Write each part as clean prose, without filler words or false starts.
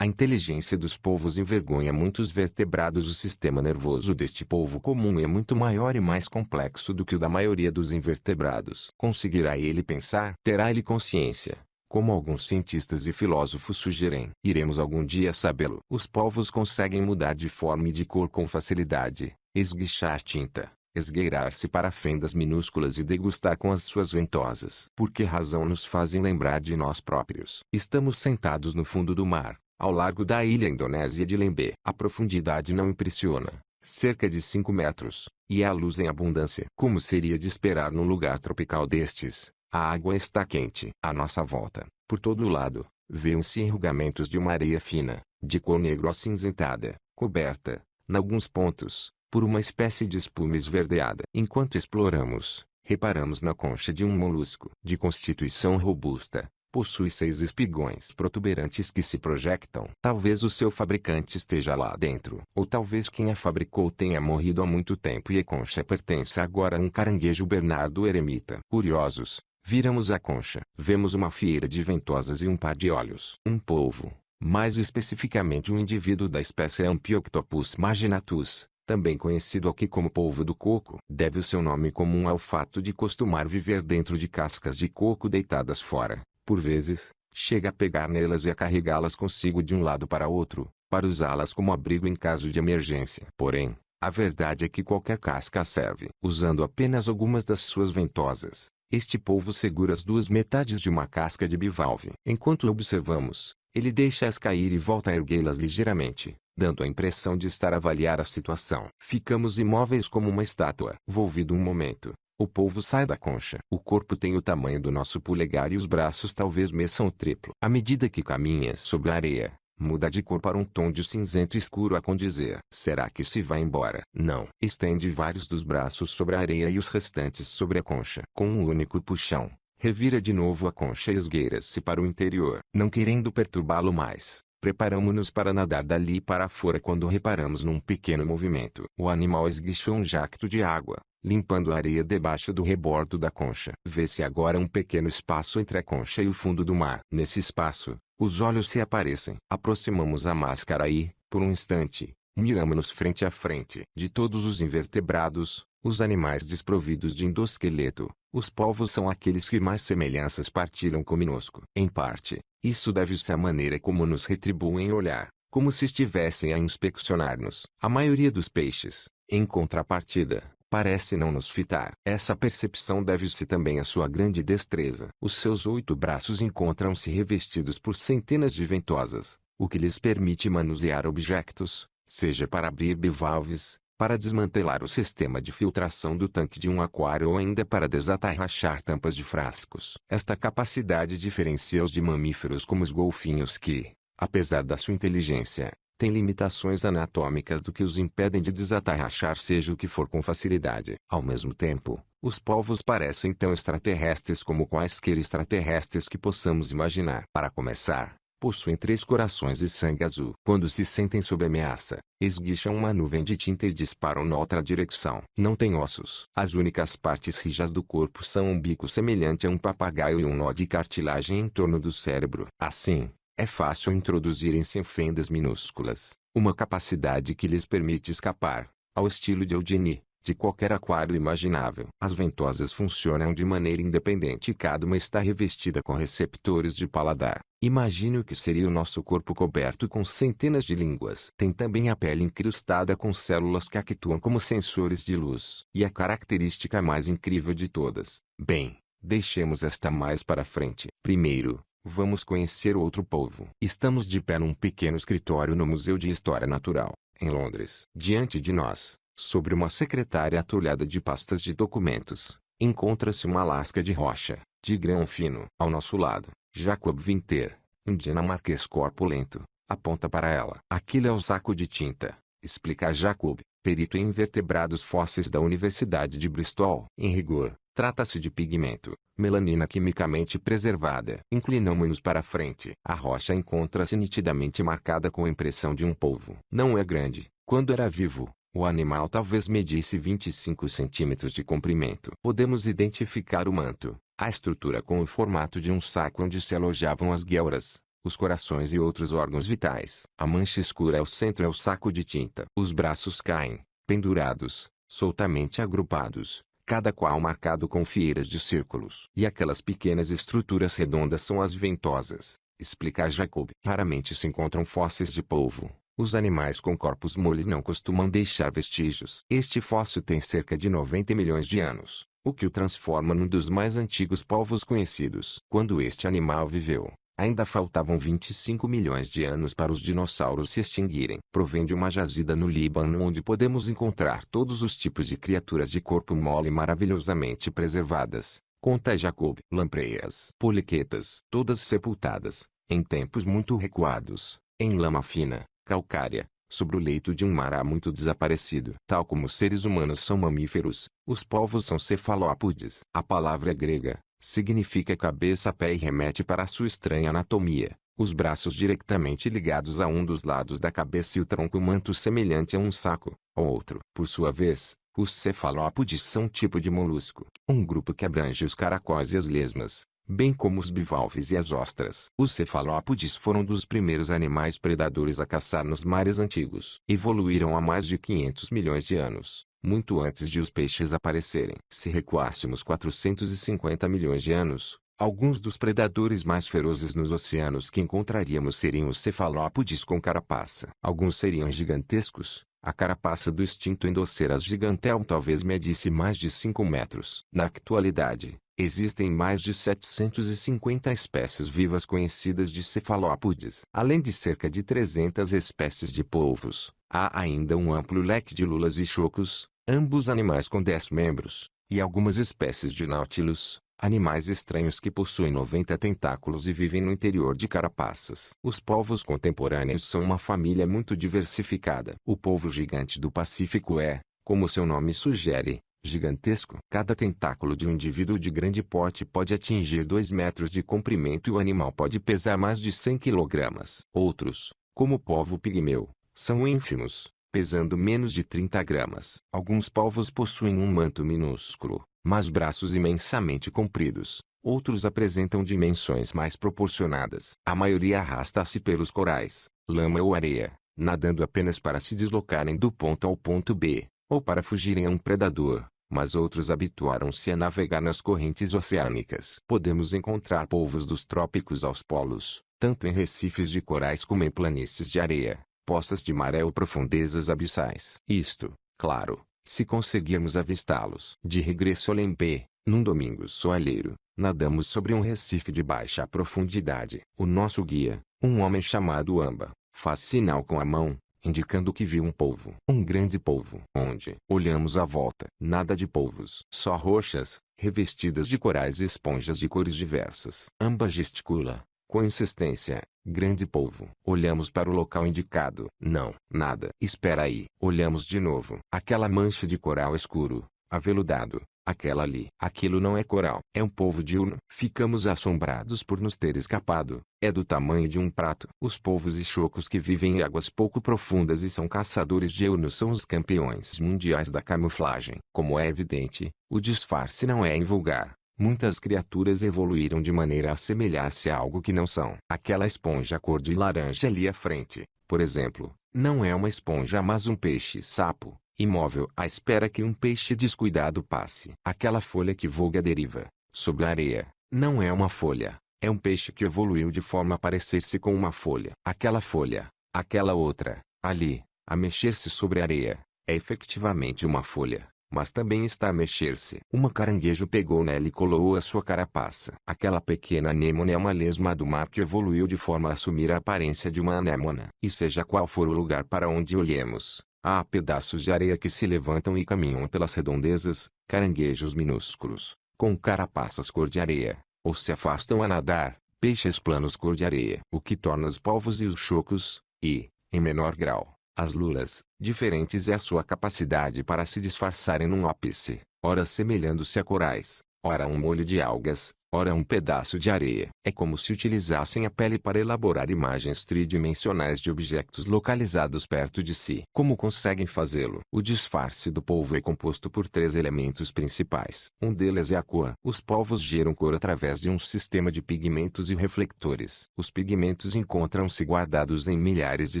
A inteligência dos polvos envergonha muitos vertebrados. O sistema nervoso deste polvo comum é muito maior e mais complexo do que o da maioria dos invertebrados. Conseguirá ele pensar? Terá ele consciência? Como alguns cientistas e filósofos sugerem, iremos algum dia sabê-lo. Os polvos conseguem mudar de forma e de cor com facilidade, esguichar tinta, esgueirar-se para fendas minúsculas e degustar com as suas ventosas. Por que razão nos fazem lembrar de nós próprios? Estamos sentados no fundo do mar, ao largo da ilha indonésia de Lembé. A profundidade não impressiona, cerca de 5 metros, e há luz em abundância. Como seria de esperar num lugar tropical destes? A água está quente. À nossa volta, por todo o lado, vêem-se enrugamentos de uma areia fina, de cor negro acinzentada, coberta, em alguns pontos, por uma espécie de espuma esverdeada. Enquanto exploramos, reparamos na concha de um molusco. De constituição robusta, possui 6 espigões protuberantes que se projetam. Talvez o seu fabricante esteja lá dentro. Ou talvez quem a fabricou tenha morrido há muito tempo e a concha pertence agora a um caranguejo Bernardo eremita. Curiosos, viramos a concha. Vemos uma fileira de ventosas e um par de olhos. Um polvo, mais especificamente um indivíduo da espécie Ampioctopus marginatus, também conhecido aqui como polvo do coco, deve o seu nome comum ao fato de costumar viver dentro de cascas de coco deitadas fora. Por vezes, chega a pegar nelas e a carregá-las consigo de um lado para outro, para usá-las como abrigo em caso de emergência. Porém, a verdade é que qualquer casca serve. Usando apenas algumas das suas ventosas, este polvo segura as 2 metades de uma casca de bivalve. Enquanto o observamos, ele deixa-as cair e volta a erguê-las ligeiramente, dando a impressão de estar a avaliar a situação. Ficamos imóveis como uma estátua. Volvido um momento, o polvo sai da concha. O corpo tem o tamanho do nosso polegar e os braços talvez meçam o triplo. À medida que caminha sobre a areia, muda de cor para um tom de cinzento escuro a condizer. Será que se vai embora? Não. Estende vários dos braços sobre a areia e os restantes sobre a concha. Com um único puxão, revira de novo a concha e esgueira-se para o interior. Não querendo perturbá-lo mais, preparamo-nos para nadar dali para fora quando reparamos num pequeno movimento. O animal esguichou um jacto de água, limpando a areia debaixo do rebordo da concha. Vê-se agora um pequeno espaço entre a concha e o fundo do mar. Nesse espaço, os olhos se aparecem. Aproximamos a máscara e, por um instante, miramo-nos frente a frente. De todos os invertebrados, os animais desprovidos de endosqueleto, os polvos são aqueles que mais semelhanças partilham conosco. Em parte, isso deve-se à maneira como nos retribuem o olhar, como se estivessem a inspecionar-nos. A maioria dos peixes, em contrapartida, parece não nos fitar. Essa percepção deve-se também à sua grande destreza. Os seus 8 braços encontram-se revestidos por centenas de ventosas, o que lhes permite manusear objetos, seja para abrir bivalves, para desmantelar o sistema de filtração do tanque de um aquário ou ainda para desatarrachar tampas de frascos. Esta capacidade diferencia-os de mamíferos como os golfinhos que, apesar da sua inteligência, têm limitações anatômicas do que os impedem de desatarrachar seja o que for com facilidade. Ao mesmo tempo, os polvos parecem tão extraterrestres como quaisquer extraterrestres que possamos imaginar. Para começar, possuem 3 corações e sangue azul. Quando se sentem sob ameaça, esguicham uma nuvem de tinta e disparam noutra direção. Não têm ossos. As únicas partes rijas do corpo são um bico semelhante a um papagaio e um nó de cartilagem em torno do cérebro. Assim, é fácil introduzirem-se em fendas minúsculas, uma capacidade que lhes permite escapar, ao estilo de Houdini, de qualquer aquário imaginável. As ventosas funcionam de maneira independente e cada uma está revestida com receptores de paladar. Imagine o que seria o nosso corpo coberto com centenas de línguas. Tem também a pele incrustada com células que actuam como sensores de luz. E a característica mais incrível de todas. Bem, deixemos esta mais para frente. Primeiro, vamos conhecer outro polvo. Estamos de pé num pequeno escritório no Museu de História Natural, em Londres. Diante de nós, sobre uma secretária atulhada de pastas de documentos, encontra-se uma lasca de rocha, de grão fino. Ao nosso lado, Jacob Winter, um dinamarquês corpulento, aponta para ela. Aquilo é o saco de tinta, explica Jacob, perito em invertebrados fósseis da Universidade de Bristol. Em rigor, trata-se de pigmento, melanina quimicamente preservada. Inclinamo-nos para frente. A rocha encontra-se nitidamente marcada com a impressão de um polvo. Não é grande. Quando era vivo, o animal talvez medisse 25 centímetros de comprimento. Podemos identificar o manto, a estrutura com o formato de um saco onde se alojavam as guelras, os corações e outros órgãos vitais. A mancha escura ao centro é o saco de tinta. Os braços caem, pendurados, soltamente agrupados, cada qual marcado com fieiras de círculos. E aquelas pequenas estruturas redondas são as ventosas, explica Jacob. Raramente se encontram fósseis de polvo. Os animais com corpos moles não costumam deixar vestígios. Este fóssil tem cerca de 90 milhões de anos, o que o transforma num dos mais antigos polvos conhecidos. Quando este animal viveu, ainda faltavam 25 milhões de anos para os dinossauros se extinguirem. Provém de uma jazida no Líbano onde podemos encontrar todos os tipos de criaturas de corpo mole maravilhosamente preservadas, conta Jacob. Lampreias, poliquetas, todas sepultadas, em tempos muito recuados, em lama fina, calcária, sobre o leito de um mar há muito desaparecido. Tal como os seres humanos são mamíferos, os polvos são cefalópodes. A palavra grega significa cabeça-pé e remete para a sua estranha anatomia. Os braços diretamente ligados a um dos lados da cabeça e o tronco manto semelhante a um saco, ao outro. Por sua vez, os cefalópodes são um tipo de molusco, um grupo que abrange os caracóis e as lesmas, bem como os bivalves e as ostras. Os cefalópodes foram dos primeiros animais predadores a caçar nos mares antigos. Evoluíram há mais de 500 milhões de anos, muito antes de os peixes aparecerem. Se recuássemos 450 milhões de anos, alguns dos predadores mais ferozes nos oceanos que encontraríamos seriam os cefalópodes com carapaça. Alguns seriam gigantescos. A carapaça do extinto Endoceras giganteum talvez medisse mais de 5 metros. Na atualidade, existem mais de 750 espécies vivas conhecidas de cefalópodes. Além de cerca de 300 espécies de polvos, há ainda um amplo leque de lulas e chocos, ambos animais com 10 membros, e algumas espécies de náutilos, animais estranhos que possuem 90 tentáculos e vivem no interior de carapaças. Os polvos contemporâneos são uma família muito diversificada. O polvo gigante do Pacífico é, como seu nome sugere, gigantesco. Cada tentáculo de um indivíduo de grande porte pode atingir 2 metros de comprimento e o animal pode pesar mais de 100 quilogramas. Outros, como o polvo pigmeu, são ínfimos, pesando menos de 30 gramas. Alguns polvos possuem um manto minúsculo, mas braços imensamente compridos. Outros apresentam dimensões mais proporcionadas. A maioria arrasta-se pelos corais, lama ou areia, nadando apenas para se deslocarem do ponto ao ponto B, ou para fugirem a um predador, mas outros habituaram-se a navegar nas correntes oceânicas. Podemos encontrar polvos dos trópicos aos polos, tanto em recifes de corais como em planícies de areia, poças de maré ou profundezas abissais. Isto, claro, se conseguirmos avistá-los. De regresso a Lempé, num domingo soalheiro, nadamos sobre um recife de baixa profundidade. O nosso guia, um homem chamado Amba, faz sinal com a mão, indicando que viu um polvo. Um grande polvo. Onde olhamos à volta. Nada de polvos. Só rochas, revestidas de corais e esponjas de cores diversas. Amba gesticula, com insistência. Grande polvo. Olhamos para o local indicado. Não, nada. Espera aí. Olhamos de novo. Aquela mancha de coral escuro, aveludado. Aquela ali. Aquilo não é coral. É um polvo diurno. Ficamos assombrados por nos ter escapado. É do tamanho de um prato. Os polvos e chocos que vivem em águas pouco profundas e são caçadores diurnos são os campeões mundiais da camuflagem. Como é evidente, o disfarce não é invulgar. Muitas criaturas evoluíram de maneira a assemelhar-se a algo que não são. Aquela esponja cor de laranja ali à frente, por exemplo, não é uma esponja mas um peixe-sapo, imóvel à espera que um peixe descuidado passe. Aquela folha que voga à deriva, sobre a areia, não é uma folha, é um peixe que evoluiu de forma a parecer-se com uma folha. Aquela folha, aquela outra, ali, a mexer-se sobre a areia, é efetivamente uma folha. Mas também está a mexer-se. Uma caranguejo pegou nela e colou a sua carapaça. Aquela pequena anêmona é uma lesma do mar que evoluiu de forma a assumir a aparência de uma anêmona. E seja qual for o lugar para onde olhemos, há pedaços de areia que se levantam e caminham pelas redondezas, caranguejos minúsculos, com carapaças cor de areia, ou se afastam a nadar, peixes planos cor de areia. O que torna os polvos e os chocos, e, em menor grau, as lulas, diferentes é a sua capacidade para se disfarçarem num ópice, ora semelhando-se a corais, ora a um molho de algas, ora um pedaço de areia. É como se utilizassem a pele para elaborar imagens tridimensionais de objetos localizados perto de si. Como conseguem fazê-lo? O disfarce do polvo é composto por 3 elementos principais. Um deles é a cor. Os polvos geram cor através de um sistema de pigmentos e reflectores. Os pigmentos encontram-se guardados em milhares de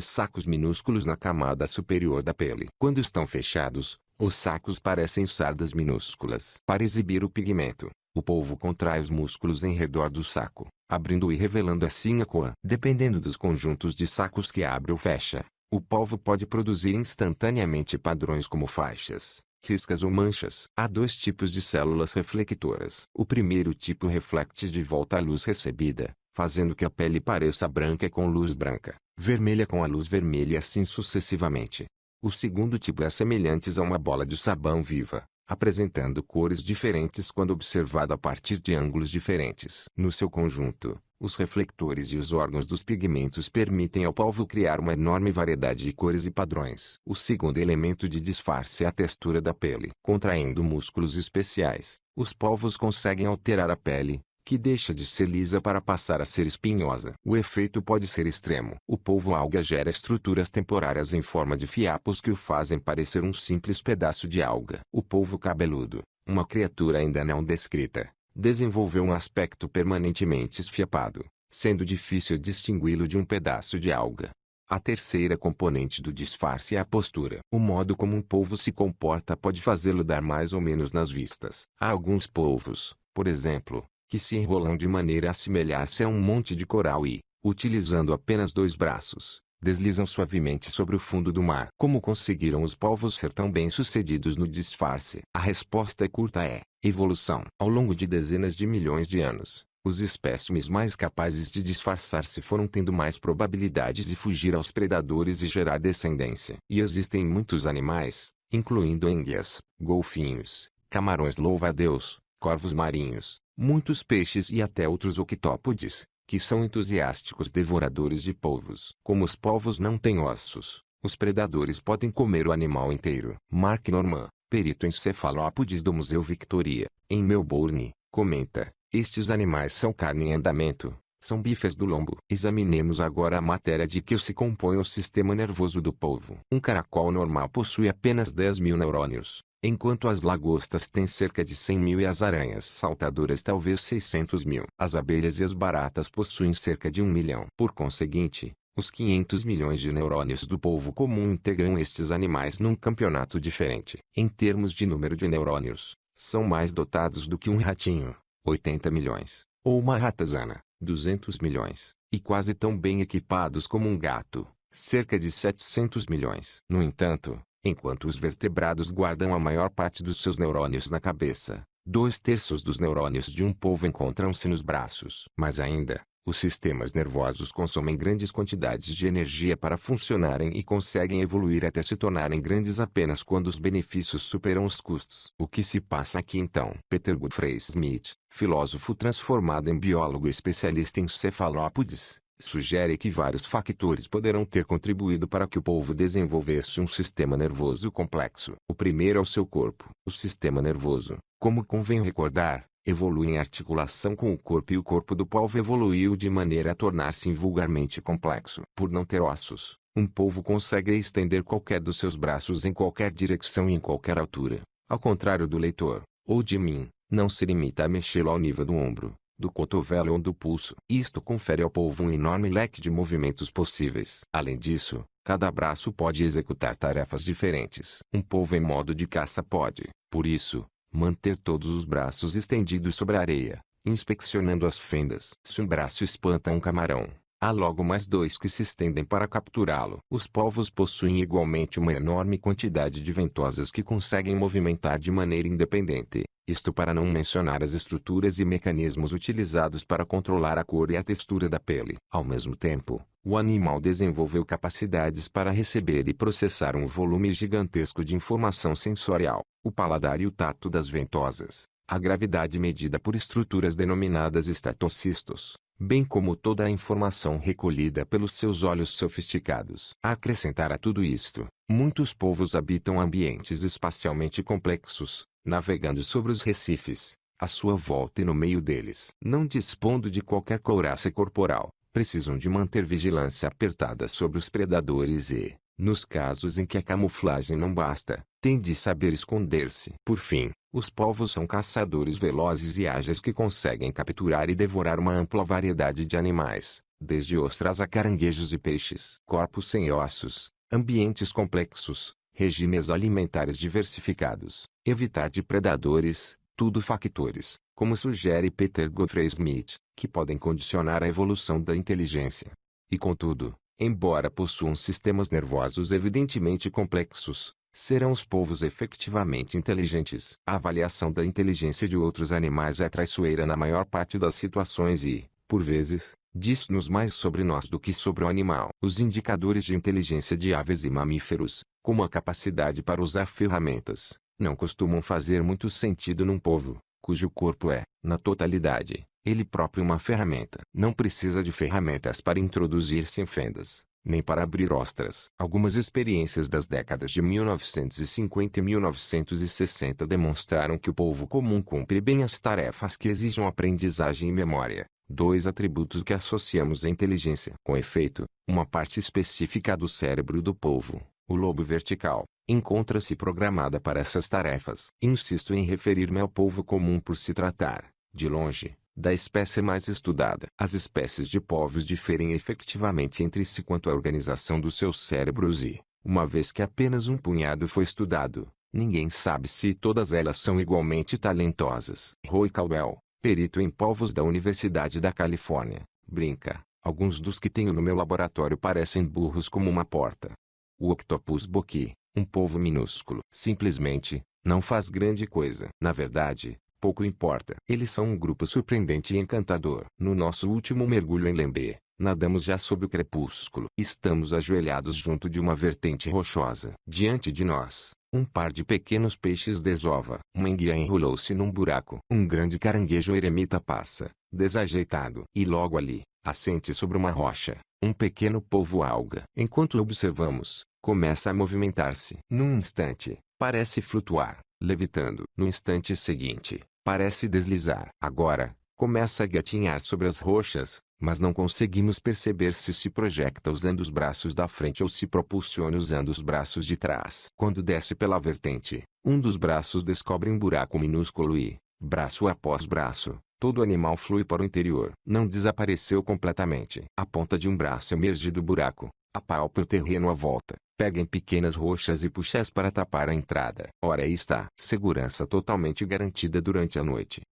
sacos minúsculos na camada superior da pele. Quando estão fechados, os sacos parecem sardas minúsculas. Para exibir o pigmento, o polvo contrai os músculos em redor do saco, abrindo e revelando assim a cor. Dependendo dos conjuntos de sacos que abre ou fecha, o polvo pode produzir instantaneamente padrões como faixas, riscas ou manchas. Há 2 tipos de células reflectoras. O primeiro tipo reflete de volta a luz recebida, fazendo que a pele pareça branca com luz branca, vermelha com a luz vermelha e assim sucessivamente. O segundo tipo é semelhante a uma bola de sabão viva, apresentando cores diferentes quando observado a partir de ângulos diferentes. No seu conjunto, os reflectores e os órgãos dos pigmentos permitem ao polvo criar uma enorme variedade de cores e padrões. O segundo elemento de disfarce é a textura da pele. Contraindo músculos especiais, os polvos conseguem alterar a pele, que deixa de ser lisa para passar a ser espinhosa. O efeito pode ser extremo. O polvo alga gera estruturas temporárias em forma de fiapos que o fazem parecer um simples pedaço de alga. O polvo cabeludo, uma criatura ainda não descrita, desenvolveu um aspecto permanentemente esfiapado, sendo difícil distingui-lo de um pedaço de alga. A terceira componente do disfarce é a postura. O modo como um polvo se comporta pode fazê-lo dar mais ou menos nas vistas. Há alguns polvos, por exemplo, que se enrolam de maneira a assemelhar-se a um monte de coral e, utilizando apenas 2 braços, deslizam suavemente sobre o fundo do mar. Como conseguiram os polvos ser tão bem-sucedidos no disfarce? A resposta curta é: evolução. Ao longo de dezenas de milhões de anos, os espécimes mais capazes de disfarçar-se foram tendo mais probabilidades de fugir aos predadores e gerar descendência. E existem muitos animais, incluindo enguias, golfinhos, camarões louva-a-Deus, corvos marinhos, muitos peixes e até outros octópodes, que são entusiásticos devoradores de polvos. Como os polvos não têm ossos, os predadores podem comer o animal inteiro. Mark Norman, perito em cefalópodes do Museu Victoria, em Melbourne, comenta: estes animais são carne em andamento, são bifes do lombo. Examinemos agora a matéria de que se compõe o sistema nervoso do polvo. Um caracol normal possui apenas 10.000 neurônios, enquanto as lagostas têm cerca de 100.000 e as aranhas saltadoras talvez 600.000. As abelhas e as baratas possuem cerca de 1 milhão. Por conseguinte, os 500 milhões de neurônios do polvo comum integram estes animais num campeonato diferente. Em termos de número de neurônios, são mais dotados do que um ratinho, 80 milhões, ou uma ratazana, 200 milhões, e quase tão bem equipados como um gato, cerca de 700 milhões. No entanto, enquanto os vertebrados guardam a maior parte dos seus neurônios na cabeça, 2/3 dos neurônios de um polvo encontram-se nos braços. Mas ainda, os sistemas nervosos consomem grandes quantidades de energia para funcionarem e conseguem evoluir até se tornarem grandes apenas quando os benefícios superam os custos. O que se passa aqui então? Peter Godfrey Smith, filósofo transformado em biólogo especialista em cefalópodes, sugere que vários fatores poderão ter contribuído para que o polvo desenvolvesse um sistema nervoso complexo. O primeiro é o seu corpo. O sistema nervoso, como convém recordar, evolui em articulação com o corpo e o corpo do polvo evoluiu de maneira a tornar-se vulgarmente complexo. Por não ter ossos, um polvo consegue estender qualquer dos seus braços em qualquer direção e em qualquer altura. Ao contrário do leitor, ou de mim, não se limita a mexê-lo ao nível do ombro, do cotovelo ou do pulso. Isto confere ao polvo um enorme leque de movimentos possíveis. Além disso, cada braço pode executar tarefas diferentes. Um polvo em modo de caça pode, por isso, manter todos os braços estendidos sobre a areia, inspecionando as fendas. Se um braço espanta um camarão, há logo mais 2 que se estendem para capturá-lo. Os polvos possuem igualmente uma enorme quantidade de ventosas que conseguem movimentar de maneira independente. Isto para não mencionar as estruturas e mecanismos utilizados para controlar a cor e a textura da pele. Ao mesmo tempo, o animal desenvolveu capacidades para receber e processar um volume gigantesco de informação sensorial, o paladar e o tato das ventosas, a gravidade medida por estruturas denominadas estatocistos, bem como toda a informação recolhida pelos seus olhos sofisticados. A acrescentar a tudo isto, muitos polvos habitam ambientes espacialmente complexos, navegando sobre os recifes, à sua volta e no meio deles. Não dispondo de qualquer couraça corporal, precisam de manter vigilância apertada sobre os predadores e, nos casos em que a camuflagem não basta, têm de saber esconder-se. Por fim, os polvos são caçadores velozes e ágeis que conseguem capturar e devorar uma ampla variedade de animais, desde ostras a caranguejos e peixes. Corpos sem ossos, ambientes complexos, regimes alimentares diversificados, evitar de predadores, tudo factores, como sugere Peter Godfrey Smith, que podem condicionar a evolução da inteligência. E contudo, embora possuam sistemas nervosos evidentemente complexos, serão os polvos efetivamente inteligentes. A avaliação da inteligência de outros animais é traiçoeira na maior parte das situações e, por vezes, diz-nos mais sobre nós do que sobre o animal. Os indicadores de inteligência de aves e mamíferos, como a capacidade para usar ferramentas, não costumam fazer muito sentido num polvo, cujo corpo é, na totalidade, ele próprio uma ferramenta. Não precisa de ferramentas para introduzir-se em fendas, nem para abrir ostras. Algumas experiências das décadas de 1950 e 1960 demonstraram que o polvo comum cumpre bem as tarefas que exigem aprendizagem e memória, dois atributos que associamos à inteligência. Com efeito, uma parte específica do cérebro do polvo, o lobo vertical, encontra-se programada para essas tarefas. Insisto em referir-me ao polvo comum por se tratar, de longe, da espécie mais estudada. As espécies de polvos diferem efetivamente entre si quanto à organização dos seus cérebros e, uma vez que apenas um punhado foi estudado, ninguém sabe se todas elas são igualmente talentosas. Roy Caldwell, perito em polvos da Universidade da Califórnia, brinca: alguns dos que tenho no meu laboratório parecem burros como uma porta. O Octopus boqui, um polvo minúsculo, simplesmente, não faz grande coisa. Na verdade, pouco importa. Eles são um grupo surpreendente e encantador. No nosso último mergulho em Lembé, nadamos já sob o crepúsculo. Estamos ajoelhados junto de uma vertente rochosa. Diante de nós, um par de pequenos peixes desova. Uma enguia enrolou-se num buraco. Um grande caranguejo eremita passa, desajeitado. E logo ali, assente sobre uma rocha, um pequeno polvo-alga. Enquanto observamos, começa a movimentar-se. Num instante, parece flutuar, levitando. No instante seguinte, parece deslizar. Agora, começa a gatinhar sobre as rochas, mas não conseguimos perceber se se projeta usando os braços da frente ou se propulsiona usando os braços de trás. Quando desce pela vertente, um dos braços descobre um buraco minúsculo e, braço após braço, todo o animal flui para o interior. Não desapareceu completamente. A ponta de um braço emerge do buraco, apalpa o terreno à volta, pega em pequenas rochas e puxa-as para tapar a entrada. Ora aí está. Segurança totalmente garantida durante a noite.